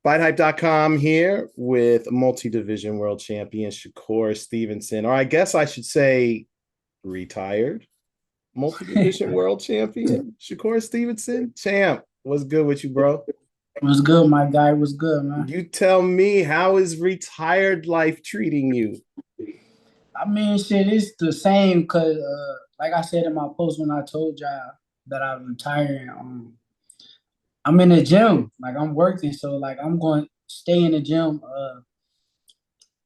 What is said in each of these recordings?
FightHype.com here with multi-division world champion Shakur Stevenson, or I guess I should say retired multi-division world champion Shakur Stevenson. Champ, what's good with you, bro? What's good, my guy? What's good, man? You tell me, how is retired life treating you? I mean, shit, it's the same because, like I said in my post when I told y'all that I'm retiring, I'm in the gym. Like, I'm working, so, like, I'm going to stay in the gym.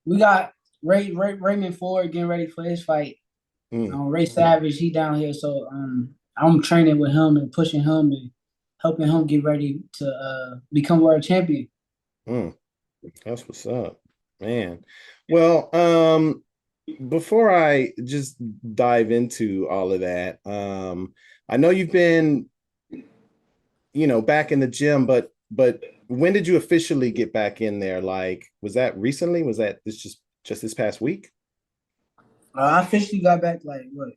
We got Raymond Floyd getting ready for his fight. Ray Savage, he down here, so I'm training with him and pushing him and helping him get ready to become world champion. Mm. That's what's up, man. Well, before I just dive into all of that, I know you've been, back in the gym, but when did you officially get back in there? Like, was that recently? Was that just this past week? I officially got back like what,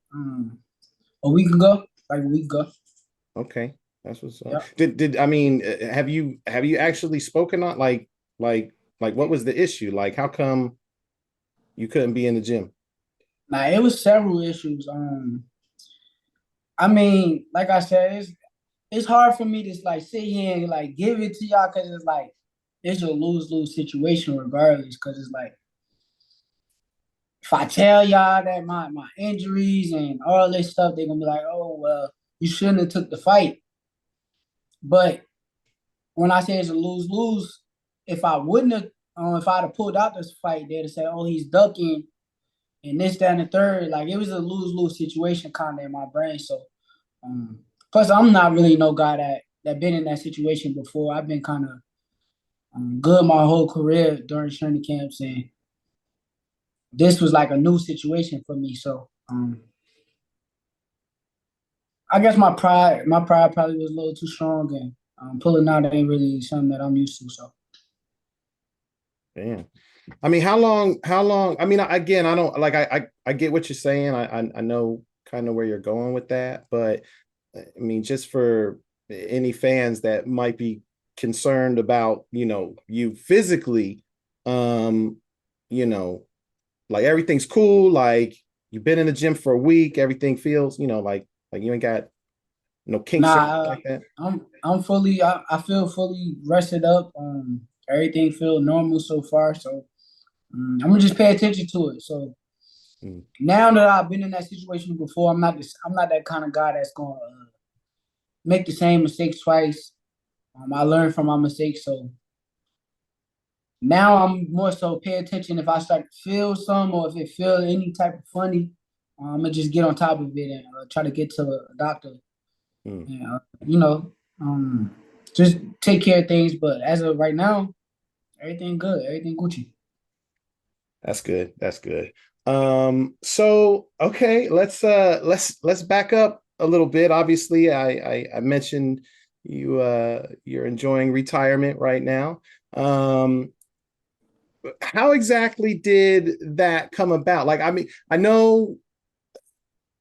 a week ago, like a week ago. Okay, that's what's up. Yep. Did I mean, have you actually spoken on like what was the issue? Like, how come you couldn't be in the gym? Now it was several issues. I mean, like I said, it's hard for me to like sit here and like give it to y'all because it's like it's a lose-lose situation regardless. Because it's like if I tell y'all that my injuries and all this stuff, they're gonna be like, oh well, you shouldn't have took the fight. But when I say it's a lose-lose, if I wouldn't have, if I'd have pulled out this fight, they'd have said, oh, he's ducking and this, that, and the third. Like it was a lose-lose situation kind of in my brain. So plus I'm not really no guy that been in that situation before. I've been kind of good my whole career during training camps, and this was like a new situation for me. So I guess my pride probably was a little too strong, and pulling out ain't really something that I'm used to. So Damn. I mean, how long? I mean, again, I don't like I get what you're saying. I know kind of where you're going with that, but I mean, just for any fans that might be concerned about, you physically, you know, like everything's cool, like you've been in the gym for a week, everything feels, like you ain't got no kinks or anything nah, like that. I'm fully I feel fully rested up. Everything feel normal so far. So I'm gonna just pay attention to it. So Mm. now that I've been in that situation before, I'm not that kind of guy that's gonna make the same mistakes twice. I learned from my mistakes, so now I'm more so pay attention if I start to feel some or if it feel any type of funny. I'm gonna just get on top of it and try to get to a doctor. Mm. And, you know, um, just take care of things. But as of right now, everything good, everything Gucci. That's good. That's good. So okay, let's back up a little bit. Obviously, I mentioned you're enjoying retirement right now. How exactly did that come about? Like, I mean, I know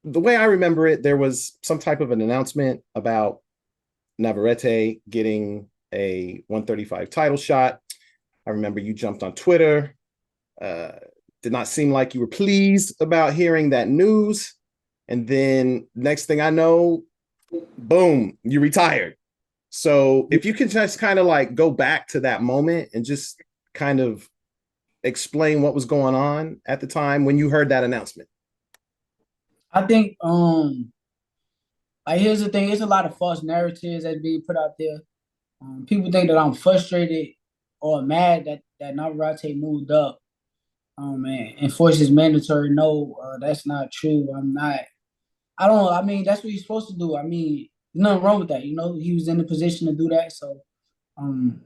the way I remember it, there was some type of an announcement about Navarrete getting a 135 title shot. I remember you jumped on Twitter. Uh, did not seem like you were pleased about hearing that news. And then next thing I know, boom, you retired. So if you can just kind of like go back to that moment and just kind of explain what was going on at the time when you heard that announcement. I think like here's the thing, it's a lot of false narratives that's being put out there. People think that I'm frustrated or mad that Navarrete moved up. And enforce his mandatory. No, that's not true. I'm not. I don't. I mean, that's what he's supposed to do. I mean, there's nothing wrong with that. He was in the position to do that. So, um,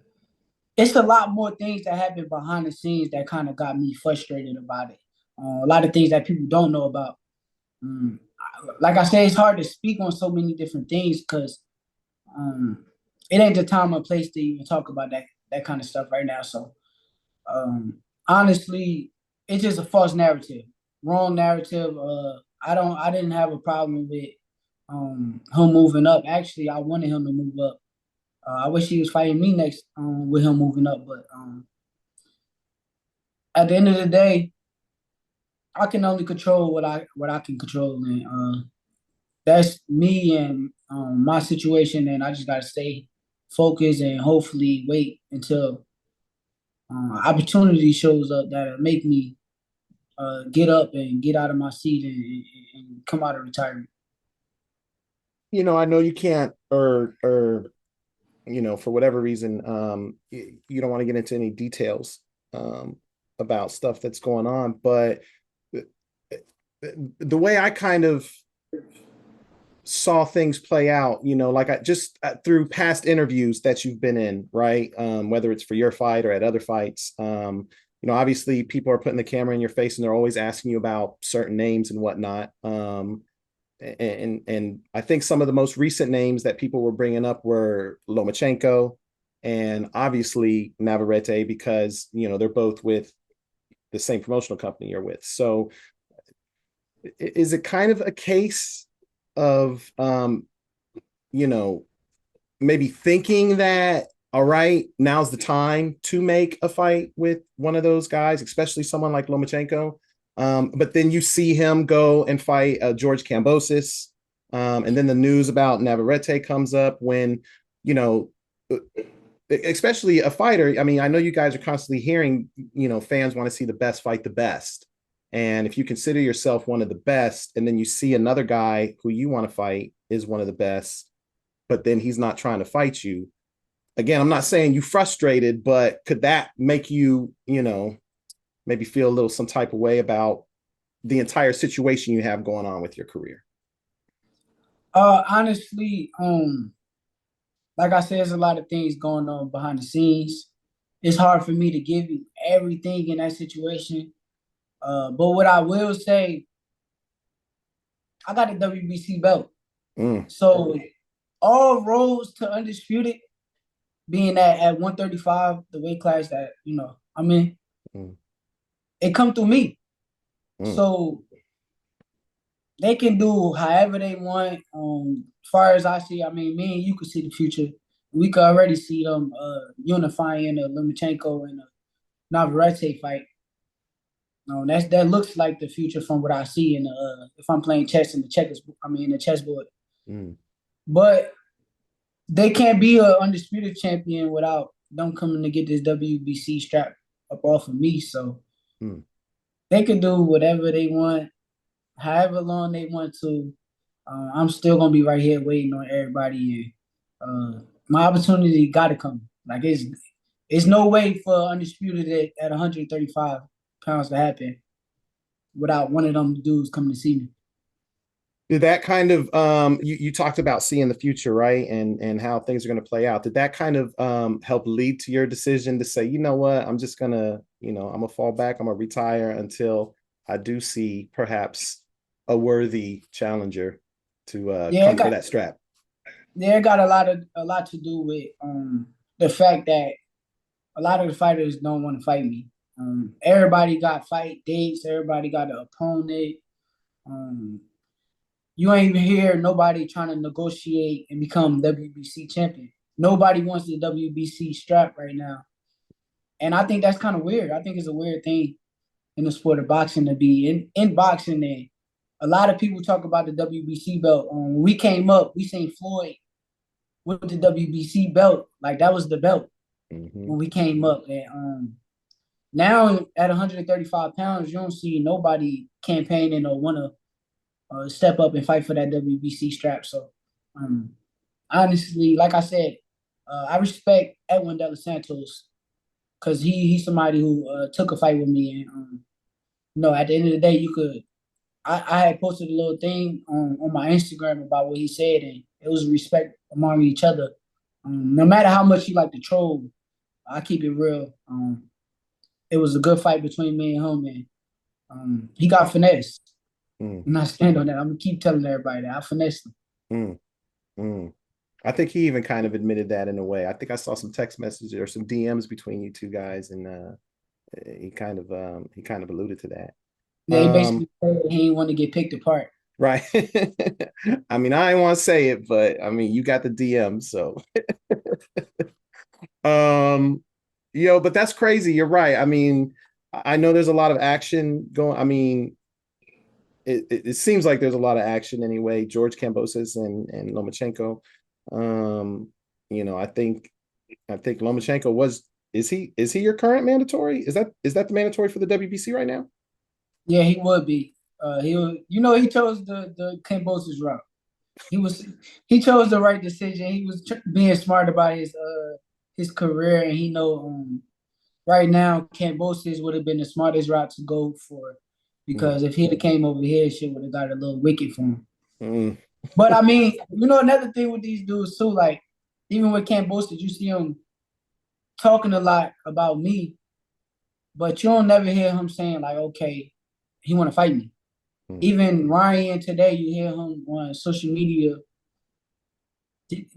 it's a lot more things that happen behind the scenes that kind of got me frustrated about it. A lot of things that people don't know about. Um, like I said, it's hard to speak on so many different things because um, it ain't the time or place to even talk about that kind of stuff right now. So, honestly, it's just a false narrative, wrong narrative. I didn't have a problem with him moving up. Actually, I wanted him to move up. I wish he was fighting me next with him moving up, but at the end of the day, I can only control what I can control, and that's me and my situation, and I just gotta stay focused and hopefully wait until opportunity shows up that'll make me get up and get out of my seat and come out of retirement. I know you can't, or for whatever reason, you don't want to get into any details about stuff that's going on, but the way I kind of saw things play out, like I just through past interviews that you've been in, right? Whether it's for your fight or at other fights, obviously people are putting the camera in your face and they're always asking you about certain names and whatnot. And I think some of the most recent names that people were bringing up were Lomachenko and obviously Navarrete, because they're both with the same promotional company you're with. So is it kind of a case of maybe thinking that, all right, now's the time to make a fight with one of those guys, especially someone like Lomachenko? But then you see him go and fight George Kambosos. And then the news about Navarrete comes up when, especially a fighter. I mean, I know you guys are constantly hearing, fans want to see the best fight the best. And if you consider yourself one of the best, and then you see another guy who you want to fight is one of the best, but then he's not trying to fight you. Again, I'm not saying you frustrated, but could that make you, maybe feel a little some type of way about the entire situation you have going on with your career? Honestly, like I said, there's a lot of things going on behind the scenes. It's hard for me to give you everything in that situation. But what I will say, I got a WBC belt. So all roads to undisputed, being at 135, the weight class that I'm in, it come through me. So they can do however they want. As far as I see, I mean, me and you could see the future. We could already see them unifying the Lomachenko and the Navarrete fight. That looks like the future from what I see in the if I'm playing chess in the checkers, I mean in the chessboard. But they can't be an undisputed champion without them coming to get this WBC strap up off of me. So they can do whatever they want, however long they want to. I'm still gonna be right here waiting on everybody, and my opportunity got to come. Like it's no way for undisputed at 135 pounds to happen without one of them dudes coming to see me. Did that kind of you talked about seeing the future, right? And how things are going to play out. Did that kind of help lead to your decision to say, you know what, I'm just gonna, I'm gonna fall back, I'm gonna retire until I do see perhaps a worthy challenger to come for that strap? Yeah, it got a lot to do with the fact that a lot of the fighters don't want to fight me. Everybody got fight dates, everybody got an opponent. You ain't even hear nobody trying to negotiate and become WBC champion. Nobody wants the WBC strap right now. And I think that's kind of weird. I think it's a weird thing in the sport of boxing to be in boxing. And a lot of people talk about the WBC belt. When we came up, we seen Floyd with the WBC belt. Like that was the belt when we came up. And now at 135 pounds, you don't see nobody campaigning or want to step up and fight for that WBC strap. So, honestly, like I said, I respect Edwin De Los Santos because he's somebody who took a fight with me. And, at the end of the day, I had posted a little thing on my Instagram about what he said, and it was respect among each other. No matter how much you like to troll, I keep it real. It was a good fight between me and him, and he got finessed. And I stand on that. I'm gonna keep telling everybody that I finessed him. I think he even kind of admitted that in a way. I think I saw some text messages or some DMs between you two guys, and he kind of alluded to that. Yeah, he basically said he didn't want to get picked apart. Right. I mean, I didn't want to say it, but I mean, you got the DM, so But that's crazy. You're right. I mean, I know there's a lot of action going. I mean, it seems like there's a lot of action anyway. George Kambosos and Lomachenko. Um, I think Lomachenko is he your current mandatory? Is that the mandatory for the WBC right now? Yeah, he would be. He chose the Cambosis route. He chose the right decision. He was being smart about his career, and he know right now Cambosis would have been the smartest route to go for, Mm, because if he'd have came over here, shit would have got a little wicked for him. mm, But I mean, another thing with these dudes too, like even with Cambosis, you see him talking a lot about me, but you don't never hear him saying like, okay, he want to fight me. mm, Even Ryan today, you hear him on social media.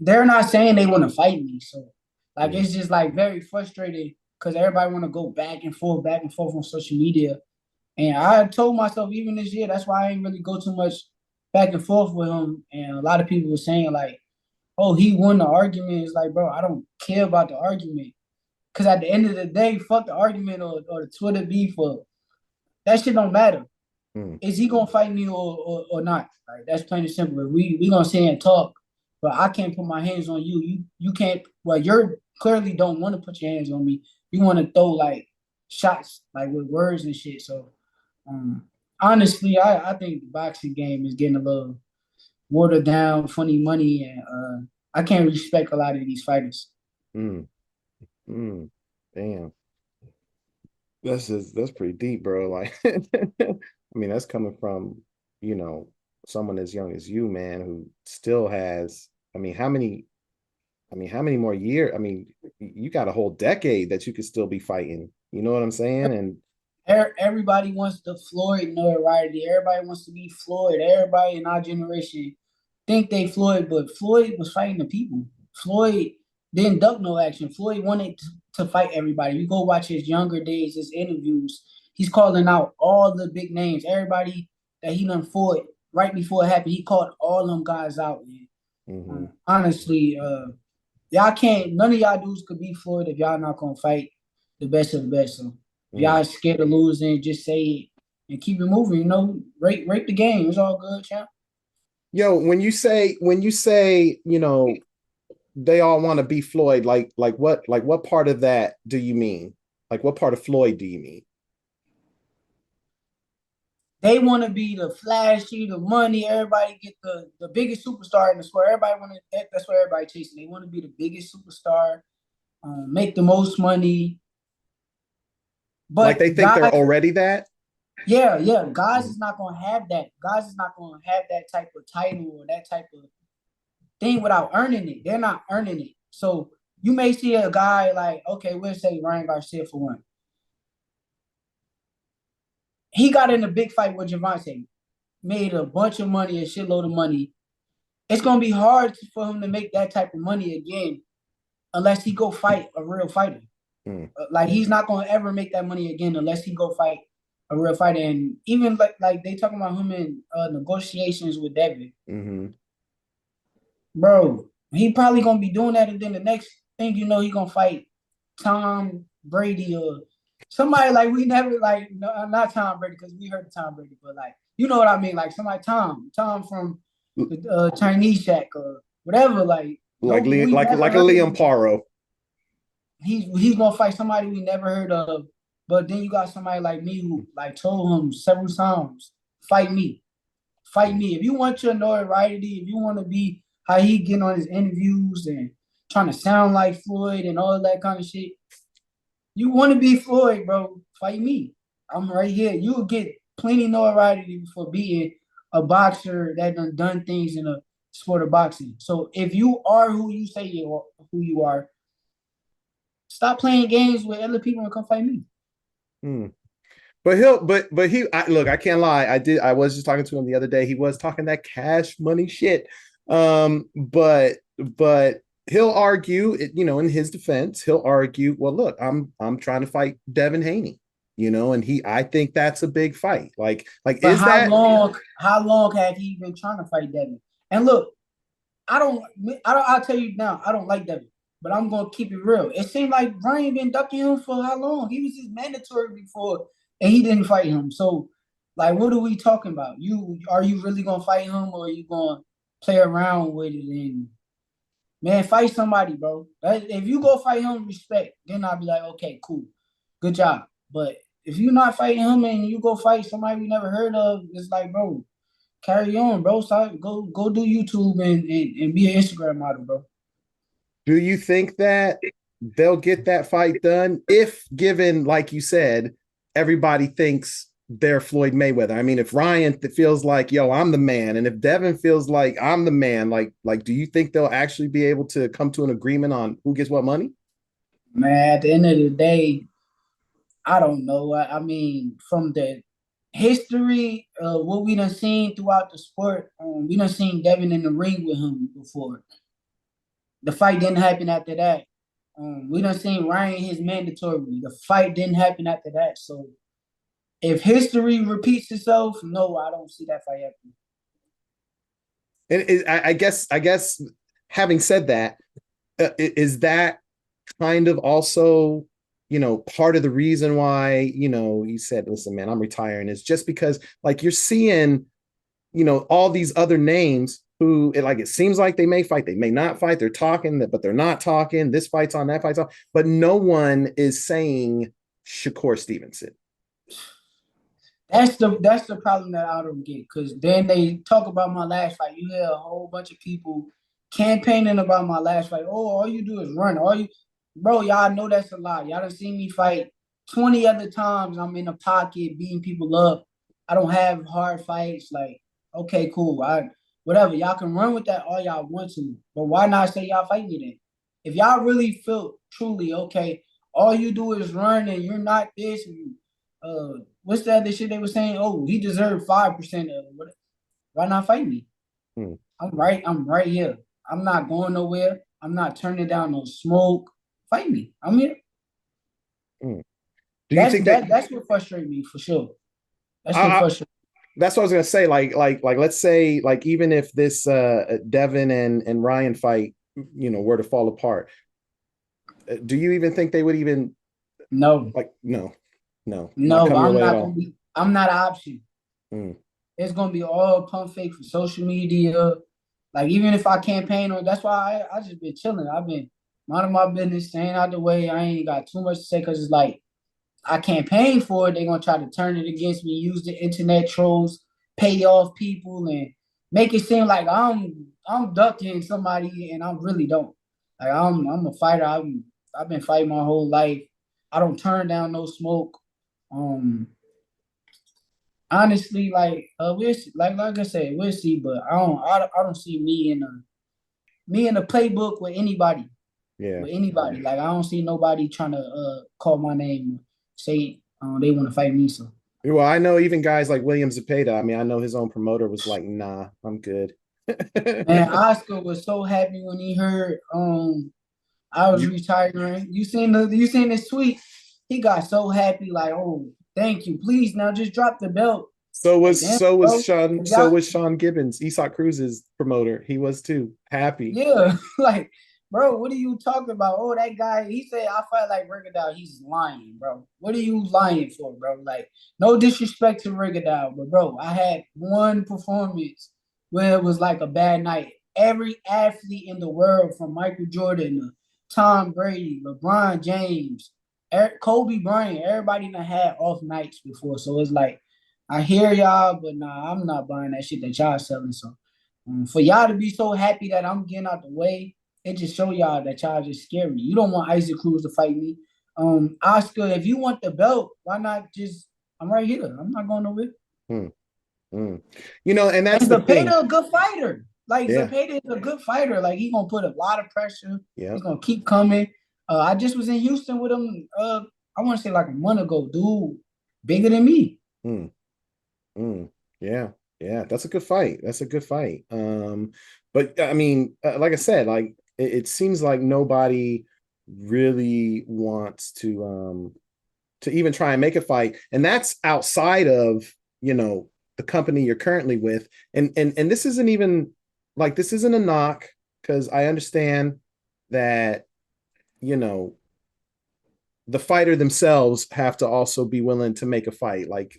They're not saying they want to fight me. So like mm, it's just like very frustrating because everybody want to go back and forth on social media. And I told myself even this year, that's why I ain't really go too much back and forth with him. And a lot of people were saying like, oh, he won the argument. It's like, bro, I don't care about the argument. Cause at the end of the day, fuck the argument or the Twitter beef or that shit don't matter. mm. Is he gonna fight me or not? Like that's plain and simple. If we gonna sit and talk, but I can't put my hands on you. You can't. Well, you're clearly don't want to put your hands on me. You want to throw like shots like with words and shit. So um, honestly, I think the boxing game is getting a little watered down, funny money, and I can't respect a lot of these fighters. Mm, mm. Damn. That's pretty deep, bro. Like, I mean, that's coming from, you know, someone as young as you, man, who still has, how many more years? I mean, you got a whole decade that you could still be fighting. You know what I'm saying? And Everybody wants the Floyd notoriety. Everybody wants to be Floyd. Everybody in our generation think they Floyd, but Floyd was fighting the people. Floyd didn't duck no action. Floyd wanted to fight everybody. You go watch his younger days, his interviews. He's calling out all the big names, everybody that he done fought right before it happened. He called all them guys out. Man. mhm, Honestly, y'all can't. None of y'all dudes could be Floyd if y'all not gonna fight the best of the best. So if mm. y'all scared of losing, just say it and keep it moving. Rate the game. It's all good, champ. Yo, when you say, they all want to be Floyd, like what part of that do you mean? Like what part of Floyd do you mean? They want to be the flashy, the money. Everybody get the biggest superstar in the sport. Everybody want to. That's what everybody chasing. They want to be the biggest superstar, make the most money. Like they But think they're guys, already that? yeah, guys Mm, is not gonna have that. Guys is not gonna have that type of title or that type of thing without earning it. They're not earning it. So you may see a guy like, okay, we'll say Ryan Garcia for one. He got in a big fight with Javante, made a bunch of money, a shitload of money. It's gonna be hard for him to make that type of money again unless he go fight a real fighter. mm, Like he's not gonna ever make that money again unless he go fight a real fighter. And even like they talking about him in negotiations with David, mhm, bro. He probably gonna be doing that, and then the next thing you know, he gonna fight Tom Brady or somebody like we never like no, not Tom Brady because we heard of Tom Brady, but like you know what I mean, like somebody Tom from the Chinese Shack or whatever. Like no, like we never like a heard of Liam him. Paro. He's gonna fight somebody we never heard of. But then you got somebody like me who like told him several times, fight me. Fight Mm, me. If you want your notoriety, if you want to be how he getting on his interviews and trying to sound like Floyd and all that kind of shit, you want to be Floyd, bro. Fight me. I'm right here. You'll get plenty notoriety for being a boxer that done things in a sport of boxing. So if you are who you say you are, stop playing games with other people and come fight me. mm. But I can't lie. I was just talking to him the other day. He was talking that cash money shit. But he'll argue, in his defense, he'll argue, well, look, I'm trying to fight Devin Haney, and I think that's a big fight. Like, But is that? how long have he been trying to fight Devin? And look, I don't I'll tell you now, I don't like Devin. but I'm gonna keep it real. It seemed like Ryan been ducking him for how long? He was his mandatory before, and he didn't fight him. So, like, what are we talking about? Are you really gonna fight him, or are you gonna play around with it? And man, fight somebody, bro. If you go fight him, respect. Then I'll be like, okay, cool, good job. But if you're not fighting him and you go fight somebody we never heard of, it's like, bro, carry on, bro. Start, go do YouTube and be an Instagram model, bro. Do you think that they'll get that fight done if given, like you said, everybody thinks they're Floyd Mayweather? I mean, if Ryan feels like, yo, I'm the man, and if Devin feels like I'm the man, like, do you think they'll actually be able to come to an agreement on who gets what money? Man, at the end of the day, I don't know. I mean, from the history of what we done seen throughout the sport, we done seen Devin in the ring with him before. The fight didn't happen after that. We done seen Ryan his mandatory. The fight didn't happen after that. So if history repeats itself, no, I don't see that fight happening. And I guess, having said that, is that kind of also, part of the reason why, he said, listen, man, I'm retiring, is just because, like, you're seeing, all these other names who it seems like they may fight, they may not fight, they're talking, but they're not talking. This fight's on, that fight's on, but no one is saying Shakur Stevenson. That's the problem that I don't get. Because then they talk about my last fight. You hear a whole bunch of people campaigning about my last fight. Oh, all you do is run. Bro, y'all know that's a lie. Y'all done seen me fight 20 other times. I'm in the pocket beating people up. I don't have hard fights. Like, okay, cool. Whatever. Y'all can run with that all y'all want to. But why not say y'all fight me then? If y'all really feel truly okay, all you do is run and you're not this. What's the other shit they were saying? Oh, he deserved 5% of it. Why not fight me? Hmm. I'm right here. I'm not going nowhere. I'm not turning down no smoke. Fight me. I'm here. Hmm. Do you think that That's what frustrates me for sure. That's what I, frustrates that's what I was gonna say. Like, let's say, like, even if this Devin and Ryan fight, were to fall apart, do you even think they would even, me. No. like, no, not No, come your I'm way at not gonna all? be I'm not an option. Mm. It's gonna be all pump fake for social media. Like even if I campaign on, that's why I just been chilling. I've been minding my business, staying out the way. I ain't got too much to say because it's like I campaign for it. They're gonna try to turn it against me, use the internet trolls, pay off people, and make it seem like I'm ducking somebody, and I really don't. Like I'm a fighter. I've been fighting my whole life. I don't turn down no smoke. Um, honestly, like we'll see, like I said, we'll see. But I don't see me in the playbook with anybody. Yeah. With anybody. Like I don't see nobody trying to call my name, say they want to fight me. So Well, I know even guys like William Zepeda. I mean, I know his own promoter was like, "Nah, I'm good." man, Oscar was so happy when he heard I was You, retiring. You seen this tweet? He got so happy, like, oh, thank you. Please now just drop the belt. so Like, was damn, so was bro. Sean If so y'all was Sean Gibbons, Esau Cruz's promoter. He was too happy. Yeah, like, bro, what are you talking about? Oh, that guy, he said I fight like Rigondeaux. He's lying, bro. What are you lying for, bro? Like, no disrespect to Rigondeaux, but bro, I had one performance where it was like a bad night. Every athlete in the world, from Michael Jordan to Tom Brady, LeBron James, Kobe Bryant, everybody done had off nights before. So it's like, I hear y'all, but nah, I'm not buying that shit that y'all selling. So for y'all to be so happy that I'm getting out the way, it just show y'all that y'all just scary. You don't want Isaac Cruz to fight me. Oscar, if you want the belt, why not just? I'm right here. I'm not going nowhere. Hmm, hmm. And And that's the thing. Zepeda a good fighter. Like Yeah, Zepeda is a good fighter. Like he gonna put a lot of pressure. yeah. He's gonna keep coming. I just was in Houston with him. I want to say like a month ago. Dude, bigger than me. Hmm, hmm. Yeah, yeah. That's a good fight. That's a good fight. But I mean, like I said, like it seems like nobody really wants to even try and make a fight, and that's outside of the company you're currently with. And this isn't even, like, this isn't a knock, because I understand that you know, the fighter themselves have to also be willing to make a fight. Like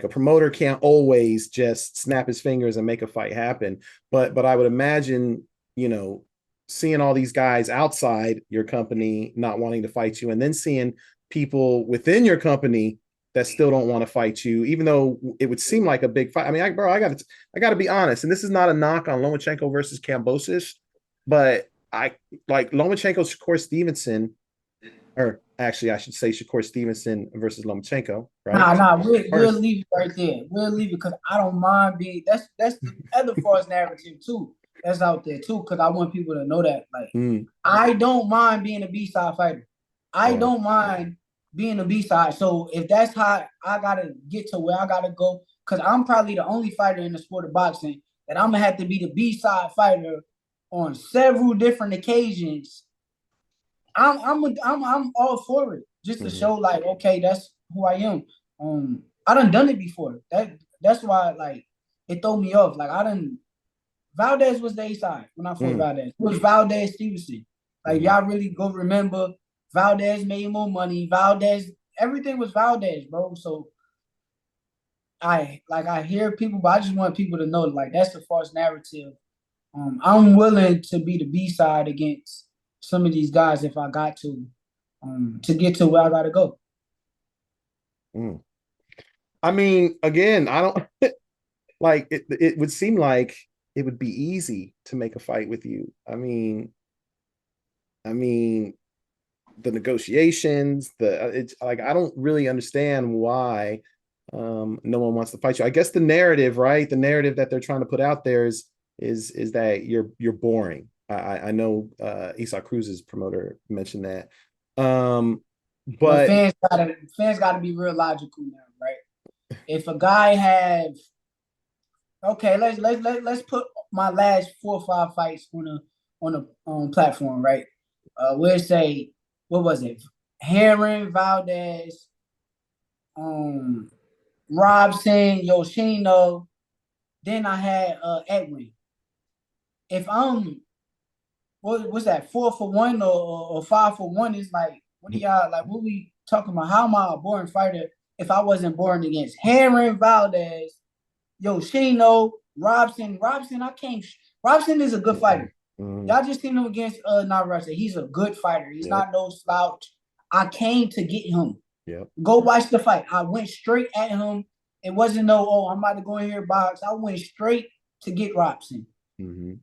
a promoter can't always just snap his fingers and make a fight happen. But I would imagine, you know, seeing all these guys outside your company not wanting to fight you, and then seeing people within your company that still don't want to fight you, even though it would seem like a big fight. I mean, I got to be honest, and this is not a knock on Lomachenko versus Kambosos, but I like Lomachenko, Shakur Stevenson, or actually, I should say Shakur Stevenson versus Lomachenko, right? Nah, we'll First, leave it right there. We'll leave it because I don't mind being. That's the other false narrative too. That's out there too because I want people to know that I don't mind being a B-side fighter. I oh, don't mind being a B-side. So if that's how I gotta get to where I gotta go, because I'm probably the only fighter in the sport of boxing that I'm gonna have to be the B-side fighter on several different occasions. I'm all for it just to mm-hmm, show like okay that's who I am. I done it before. That's why like it threw me off. Like I done Valdez was the A side when I fought Valdez. It was Valdez Stevenson. Like mm-hmm. y'all really go remember Valdez made more money. Valdez, everything was Valdez, bro. So I hear people, but I just want people to know like that's a false narrative. I'm willing to be the B side against some of these guys if I got to get to where I gotta go. Mm. I mean, again, I don't like it. It would seem like it would be easy to make a fight with you. I mean, the negotiations, it's like I don't really understand why no one wants to fight you. I guess the narrative, right? The narrative that they're trying to put out there is that you're boring. I know Esau Cruz's promoter mentioned that. But But fans gotta be real logical now, right? If a guy have okay, let's put my last 4 or 5 fights on a platform, right? We'll say what was it? Herring, Valdez, um, Robson, Yoshino. Then I had Edwin. If I'm what was that 4 for 1 or 5 for 1? Is like what do y'all like? What we talking about? How am I a boring fighter if I wasn't born against Herring, Valdez, Yoshino, Robson? I can't. Robson is a good fighter. Y'all just seen him against Navarrete. He's a good fighter. He's yep, not no slouch. I came to get him. yep. Go watch the fight. I went straight at him. It wasn't no, oh, I'm about to go in here box. I went straight to get Robson. Mm-hmm.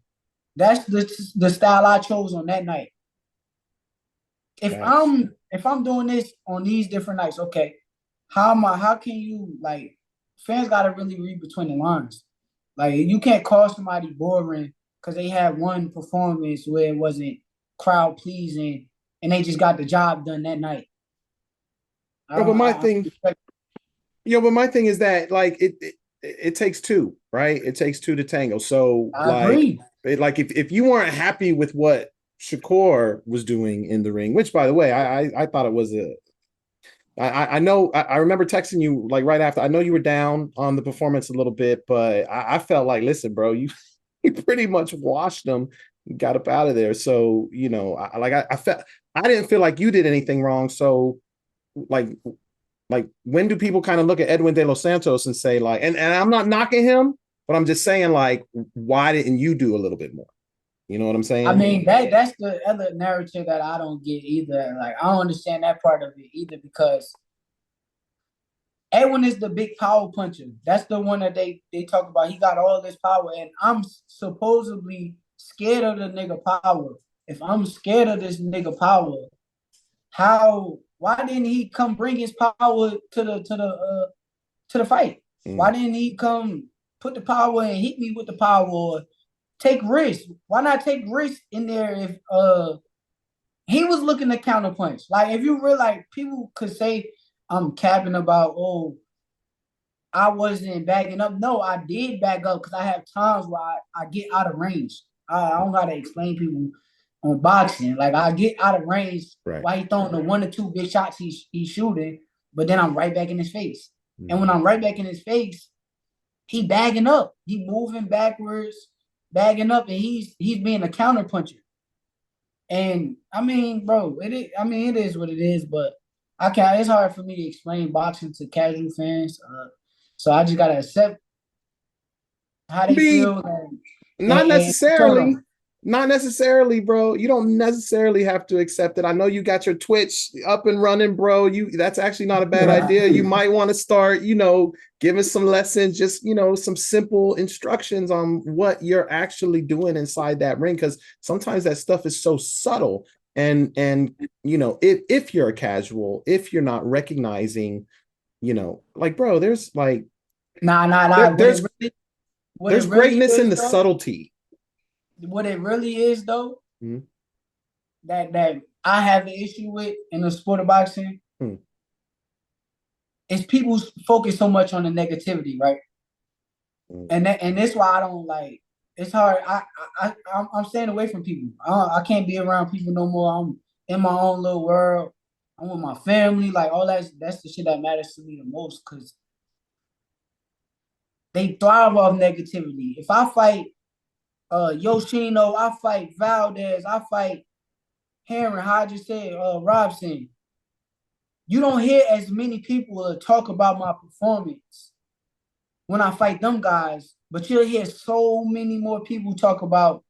That's the style I chose on that night. If Facts. I'm doing this on these different nights, okay, how can you like fans gotta really read between the lines. Like you can't call somebody boring because they had one performance where it wasn't crowd pleasing and they just got the job done that night. I No, don't but my I thing, respect. but my thing is that like it takes two, right? It takes two to tango. So I agree. like if you weren't happy with what Shakur was doing in the ring, which by the way, I thought it was a I know I remember texting you like right after. I know you were down on the performance a little bit, but I felt like, listen, bro, you you pretty much washed them, got up out of there. So I felt I didn't feel like you did anything wrong. So like when do people kind of look at Edwin De Los Santos and say like, and I'm not knocking him, but I'm just saying like, why didn't you do a little bit more? You know what I'm I saying? mean that's the other narrative that I don't get either. Like I don't understand that part of it either because Edwin is the big power puncher. That's the one that they talk about. He got all this power, and I'm supposedly scared of the nigga power. If I'm scared of this nigga power, how? Why didn't he come bring his power to the fight? Why Mm, didn't he come put the power and hit me with the power or take risks? Why not take risks in there if he was looking to counterpunch? Like if you realize people could say I'm capping about I wasn't backing up. No, I did back up because I have times where I get out of range. I don't gotta explain people on boxing. Like I get out of range right. while he throwing the 1 or 2 big shots he's shooting, but then I'm right back in his face. And when Mm-hmm. I'm right back in his face, he bagging up. He moving backwards, bagging up, and he's being a counter puncher. And I mean, bro, it is what it is. But I can't. It's hard for me to explain boxing to casual fans. So I just gotta accept how I they mean, feel not and show necessarily. them. Not necessarily, bro. You don't necessarily have to accept it. I know you got your Twitch up and running, bro. That's actually not a bad idea. You might want to start, giving some lessons, just, some simple instructions on what you're actually doing inside that ring. Because sometimes that stuff is so subtle. And if you're a casual, if you're not recognizing, like, bro, there's like Nah. there, there's What it there's really greatness in is the though, subtlety. what it really is though, Mhm. that I have an issue with in the sport of boxing Hmm. is people focus so much on the negativity, right? Hmm. And that's why I don't like. It's hard. I'm staying away from people. I can't be around people no more. I'm in my own little world. I'm with my family. Like all that's the shit that matters to me the most because they thrive off negativity. If I fight Yoshino, I fight Valdez, I fight Heron, how I just said Robson, you don't hear as many people talk about my performance when I fight them guys, but you'll hear so many more people talk about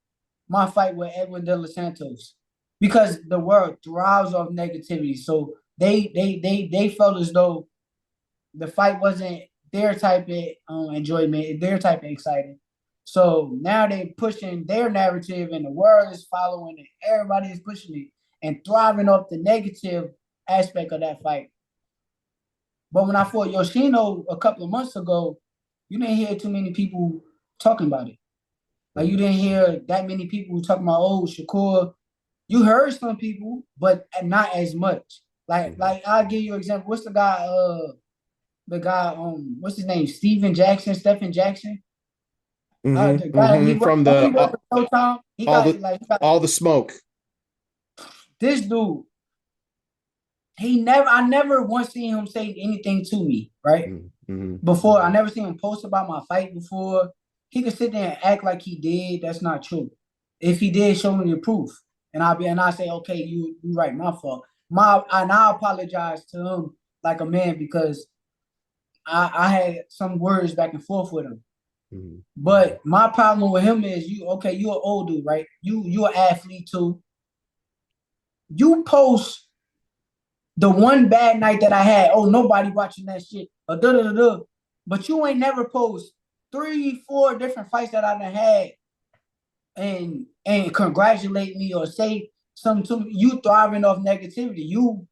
my fight with Edwin De Los Santos because the world thrives off negativity. So they felt as though the fight wasn't their type of enjoyment, their type of exciting. So now they're pushing their narrative, and the world is following it. Everybody is pushing it and thriving off the negative aspect of that fight. But when I fought Yoshino a couple of months ago, you didn't hear too many people talking about it. Like you didn't hear that many people talking about, oh, Shakur. You heard some people, but not as much. Like I'll give you an example. What's the guy, what's his name? Stephen Jackson. The guy From he the worked for Showtime. all the all the smoke. This dude. I never once seen him say anything to me, right? Mm-hmm. Before, I never seen him post about my fight before. He could sit there and act like he did. That's not true. If he did, show me the proof, and I say, okay, you right, my fault. And I apologize to him like a man because I had some words back and forth with him. Mm-hmm. But my problem with him is you're an old dude, right? You're an athlete too. You post the one bad night that I had, oh, nobody watching that shit. But you ain't never post 3, 4 different fights that I done had and congratulate me or say something to me. You thriving off negativity. You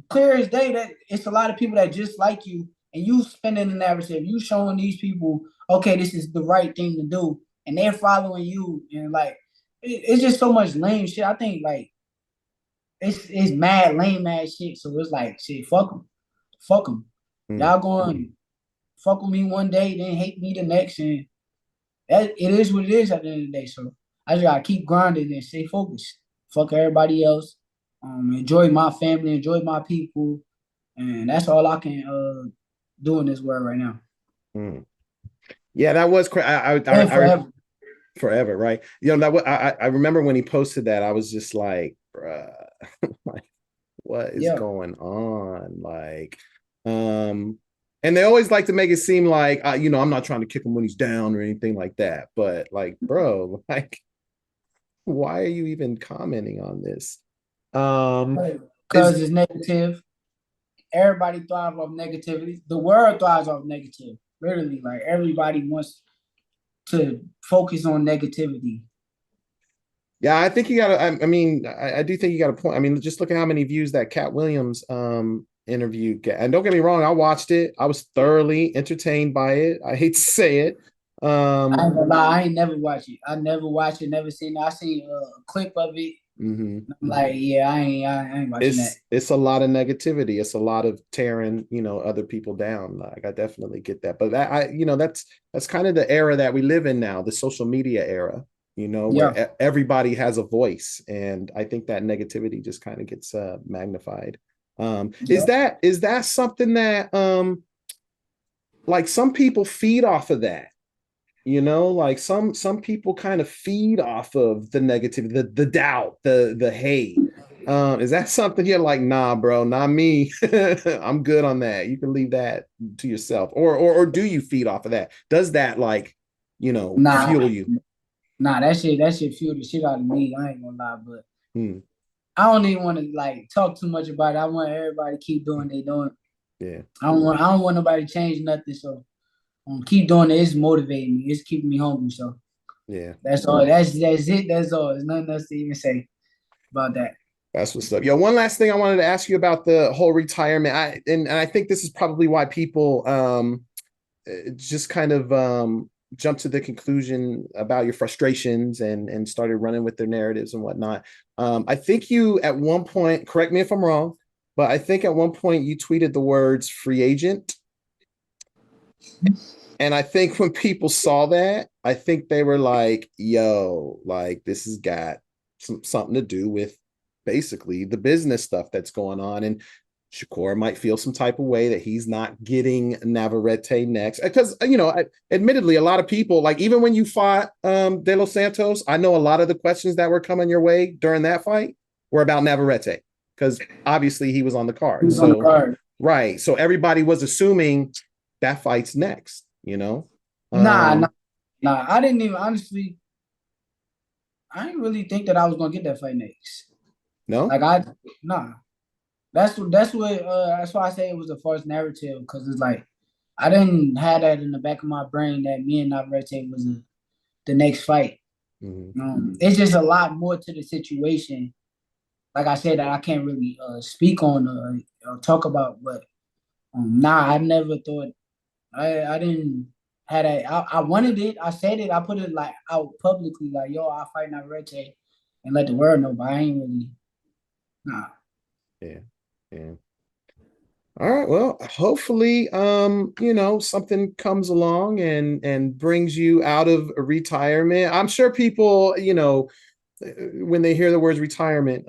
clear as day that it's a lot of people that just like you and you spinning the narrative. You showing these people, okay, this is the right thing to do, and they're following you. And like it's just so much lame shit. I think like it's mad lame ass shit. So it's like shit, fuck them. Y'all going fuck with me one day, then hate me the next, and that it is what it is at the end of the day. So I just gotta keep grinding and stay focused. Fuck everybody else. Enjoy my family, enjoy my people, and that's all I can do in this world right now. Mm. Yeah, that was crazy. And forever. Forever, right? I remember when he posted that, I was just like, bruh, like, what is Yeah. going on? Like, and they always like to make it seem like, I'm not trying to kick him when he's down or anything like that. But like, bro, like, why are you even commenting on this? Because it's negative. Everybody thrives off negativity. The world thrives off negative. Literally, like everybody wants to focus on negativity. Yeah, I think you got to. I do think you got a point. I mean, just look at how many views that Cat Williams interview get. And don't get me wrong, I watched it. I was thoroughly entertained by it. I hate to say it. I ain't gonna lie, I ain't never watched it. I never watched it, never seen it. I seen a clip of it. I'm like, yeah, I ain't watching that. It's a lot of negativity. It's a lot of tearing, other people down. Like I definitely get that. But that's kind of the era that we live in now, the social media era, where everybody has a voice. And I think that negativity just kind of gets magnified. Is that something that like some people feed off of that? Like some people kind of feed off of the negativity, the doubt, the hate. Is that something you're like, nah, bro, not me. I'm good on that. You can leave that to yourself. Or do you feed off of that? Does that like, Nah, fuel you? nah, that shit fuel the shit out of me. I ain't gonna lie, but Hmm. I don't even want to like talk too much about it. I want everybody to keep doing they doing. Yeah, I don't want nobody to change nothing. So keep doing it. It's motivating me. It's keeping me hungry. So yeah. that's all. That's it. That's all. There's nothing else to even say about that. That's what's up. Yo, one last thing I wanted to ask you about the whole retirement. And I think this is probably why people just kind of jumped to the conclusion about your frustrations and started running with their narratives and whatnot. I think you at one point, correct me if I'm wrong, but I think at one point you tweeted the words free agent. And I think when people saw that, I think they were like, yo, like this has got something to do with basically the business stuff that's going on. And Shakur might feel some type of way that he's not getting Navarrete next. Because, admittedly, a lot of people, like even when you fought De Los Santos, I know a lot of the questions that were coming your way during that fight were about Navarrete because obviously he was on the card. Who's on the So, card? right. So everybody was assuming that fight's next. Nah, nah, Um, nah. I didn't even honestly. I didn't really think that I was gonna get that fight next. no? Like nah. That's why I say it was a false narrative because it's like I didn't have that in the back of my brain that me and Navarrete was the next fight. Mhm. It's just a lot more to the situation. Like I said, that I can't really speak on or talk about. But nah, I never thought I didn't had that. I wanted it. I said it. I put it like out publicly, like yo, I'll fight Navarrete and let the world know. But I ain't really nah. Yeah. Yeah. All right. Well, hopefully, something comes along and brings you out of retirement. I'm sure people, when they hear the words retirement,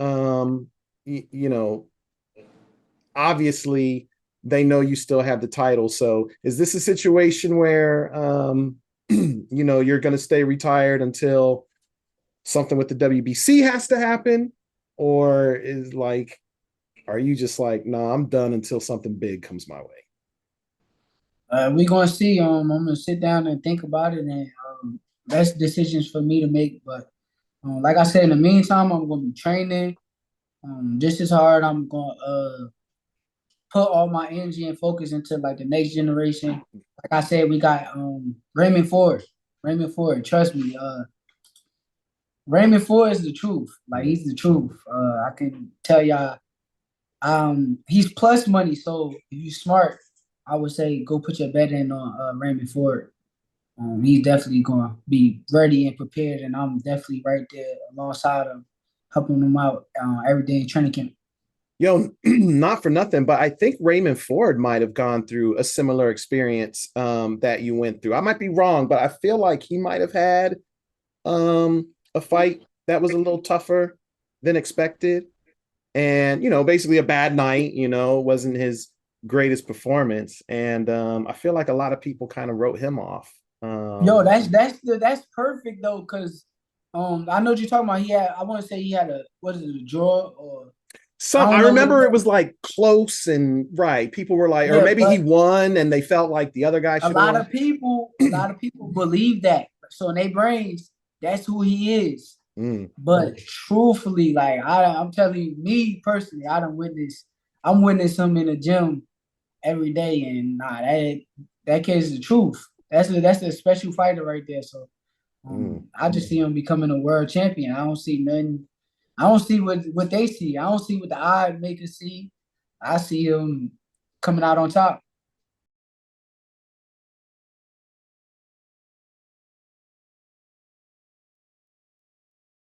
obviously they know you still have the title. So is this a situation where you're going to stay retired until something with the WBC has to happen? Or is like, are you just like, no, I'm done until something big comes my way? We gonna see. I'm gonna sit down and think about it, and that's decisions for me to make. But like I said, in the meantime, I'm gonna be training just as hard. I'm gonna put all my energy and focus into like the next generation. Like I said, we got Raymond Ford. Raymond Ford, trust me. Raymond Ford is the truth. Like Mm. he's the truth. I can tell y'all. He's plus money. So if you smart, I would say go put your bet in on Raymond Ford. He's definitely going to be ready and prepared, and I'm definitely right there alongside him, helping him out every day in training camp. Yo, not for nothing, but I think Raymond Ford might have gone through a similar experience that you went through. I might be wrong, but I feel like he might have had a fight that was a little tougher than expected. And, basically a bad night, wasn't his greatest performance. And I feel like a lot of people kind of wrote him off. Yo, that's perfect though, cause I know what you're talking about. I want to say he had what is it, a draw or I Some I don't know what it remember it was. was like close and right. People were like, or Yeah, maybe he but won and they felt like the other guy a should have lot won. of people, a lot of people believe that. So in their brains, that's who he is. Mm, But truthfully, like I'm telling you, me personally, I'm witnessing him in the gym every day, and nah, that kid is the truth. That's a special fighter right there. So mm. I just see him becoming a world champion. I don't see nothing. I don't see what they see. I don't see what the eye makers see. I see him coming out on top.